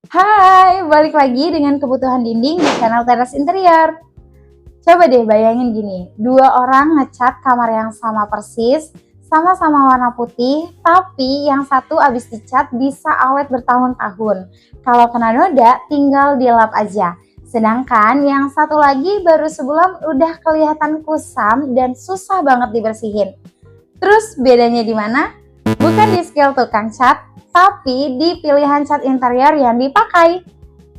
Hai, balik lagi dengan kebutuhan dinding di channel Teras Interior. Coba deh bayangin gini, dua orang ngecat kamar yang sama persis, sama-sama warna putih, tapi yang satu abis dicat bisa awet bertahun-tahun. Kalau kena noda, tinggal dilap aja. Sedangkan yang satu lagi baru sebulan udah kelihatan kusam dan susah banget dibersihin. Terus bedanya di mana? Bukan di skill tukang cat, tapi di pilihan cat interior yang dipakai.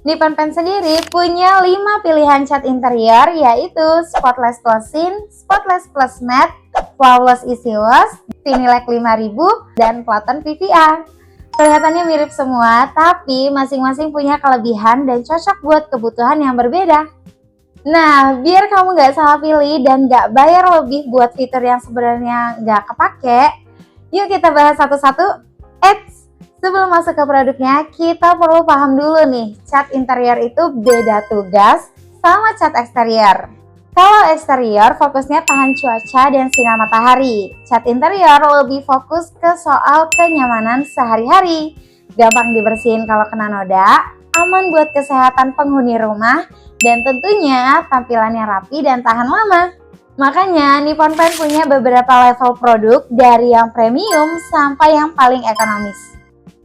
Nippon Paint sendiri punya 5 pilihan cat interior, yaitu Spotless Clean, Spotless Plus Matte, Flawless Easy Wash, Vinylec 5000, dan Platon PVA. Kelihatannya mirip semua, tapi masing-masing punya kelebihan dan cocok buat kebutuhan yang berbeda. Nah, biar kamu nggak salah pilih dan nggak bayar lebih buat fitur yang sebenarnya nggak kepake, yuk kita bahas satu-satu. Sebelum masuk ke produknya, kita perlu paham dulu nih, cat interior itu beda tugas sama cat eksterior. Kalau eksterior fokusnya tahan cuaca dan sinar matahari, cat interior lebih fokus ke soal kenyamanan sehari-hari. Gampang dibersihin kalau kena noda, aman buat kesehatan penghuni rumah, dan tentunya tampilannya rapi dan tahan lama. Makanya Nippon Paint punya beberapa level produk dari yang premium sampai yang paling ekonomis.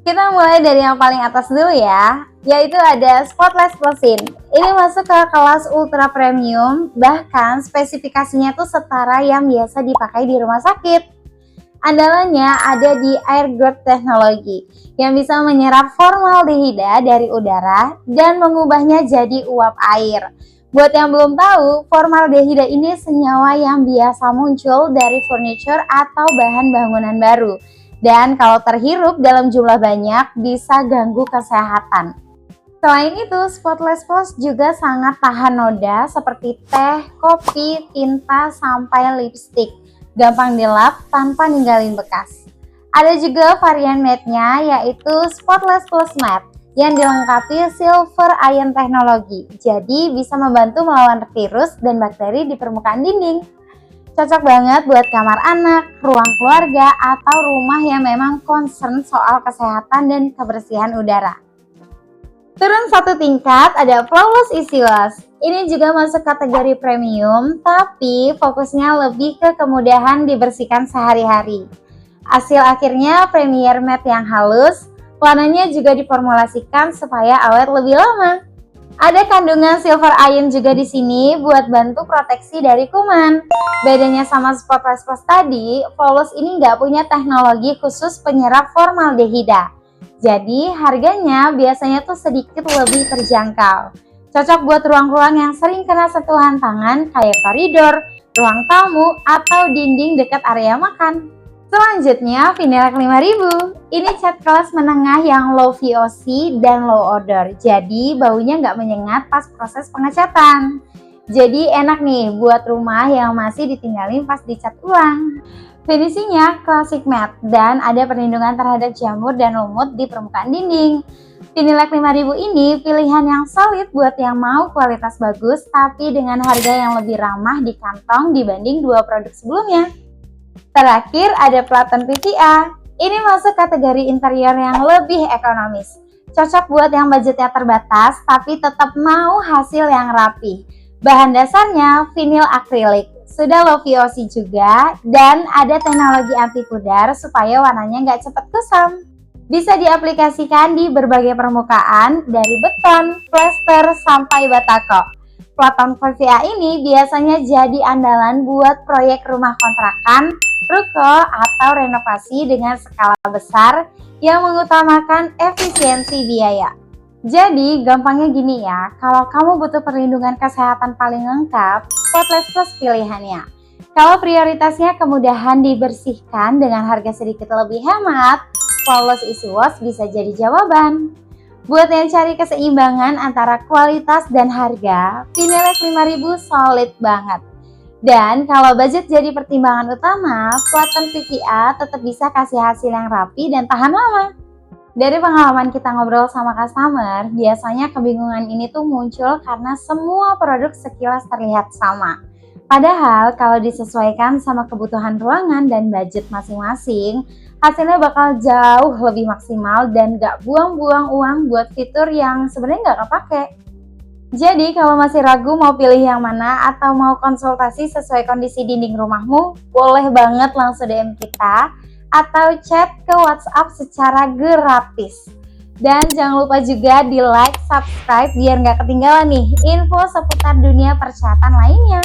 Kita mulai dari yang paling atas dulu ya, yaitu ada Spotless Clean. Ini masuk ke kelas ultra premium, bahkan spesifikasinya tuh setara yang biasa dipakai di rumah sakit. Andalannya ada di Air Growth Technology, yang bisa menyerap formaldehida dari udara dan mengubahnya jadi uap air. Buat yang belum tahu, formaldehida ini senyawa yang biasa muncul dari furniture atau bahan bangunan baru. Dan kalau terhirup dalam jumlah banyak bisa ganggu kesehatan. Selain itu, Spotless Plus juga sangat tahan noda seperti teh, kopi, tinta, sampai lipstick. Gampang dilap tanpa ninggalin bekas. Ada juga varian matte-nya yaitu Spotless Plus Matte yang dilengkapi silver ion teknologi. Jadi bisa membantu melawan virus dan bakteri di permukaan dinding. Cocok banget buat kamar anak, ruang keluarga, atau rumah yang memang concern soal kesehatan dan kebersihan udara. Turun satu tingkat ada Flawless Easy Wash. Ini juga masuk kategori premium, tapi fokusnya lebih ke kemudahan dibersihkan sehari-hari. Hasil akhirnya Premier Matte yang halus, warnanya juga diformulasikan supaya awet lebih lama. Ada kandungan silver ion juga di sini buat bantu proteksi dari kuman. Bedanya sama Spotless Plus tadi, Flawless ini nggak punya teknologi khusus penyerap formaldehida. Jadi harganya biasanya tuh sedikit lebih terjangkau. Cocok buat ruang-ruang yang sering kena sentuhan tangan kayak koridor, ruang tamu, atau dinding dekat area makan. Selanjutnya, Vinylec 5000. Ini cat kelas menengah yang low VOC dan low odor. Jadi baunya nggak menyengat pas proses pengecatan. Jadi enak nih buat rumah yang masih ditinggalin pas dicat ulang. Finishingnya classic matte dan ada perlindungan terhadap jamur dan lumut di permukaan dinding. Vinylec 5000 ini pilihan yang solid buat yang mau kualitas bagus tapi dengan harga yang lebih ramah di kantong dibanding dua produk sebelumnya. Terakhir ada Platon PVA. Ini masuk kategori interior yang lebih ekonomis. Cocok buat yang budgetnya terbatas tapi tetap mau hasil yang rapi. Bahan dasarnya vinyl akrilik. Sudah low VOC juga dan ada teknologi anti pudar supaya warnanya nggak cepat kusam. Bisa diaplikasikan di berbagai permukaan dari beton, plester, sampai batako. Platon PVA ini biasanya jadi andalan buat proyek rumah kontrakan, ruko, atau renovasi dengan skala besar yang mengutamakan efisiensi biaya. Jadi gampangnya gini ya, kalau kamu butuh perlindungan kesehatan paling lengkap, Spotless Plus pilihannya. Kalau prioritasnya kemudahan dibersihkan dengan harga sedikit lebih hemat, Flawless Easy Wash bisa jadi jawaban. Buat yang cari keseimbangan antara kualitas dan harga, Vinylec 5000 solid banget. Dan kalau budget jadi pertimbangan utama, Platon PVA tetap bisa kasih hasil yang rapi dan tahan lama. Dari pengalaman kita ngobrol sama customer, biasanya kebingungan ini tuh muncul karena semua produk sekilas terlihat sama. Padahal kalau disesuaikan sama kebutuhan ruangan dan budget masing-masing, hasilnya bakal jauh lebih maksimal dan gak buang-buang uang buat fitur yang sebenarnya gak kepake. Jadi kalau masih ragu mau pilih yang mana atau mau konsultasi sesuai kondisi dinding rumahmu, boleh banget langsung DM kita atau chat ke WhatsApp secara gratis. Dan jangan lupa juga di like, subscribe biar nggak ketinggalan nih info seputar dunia percatan lainnya.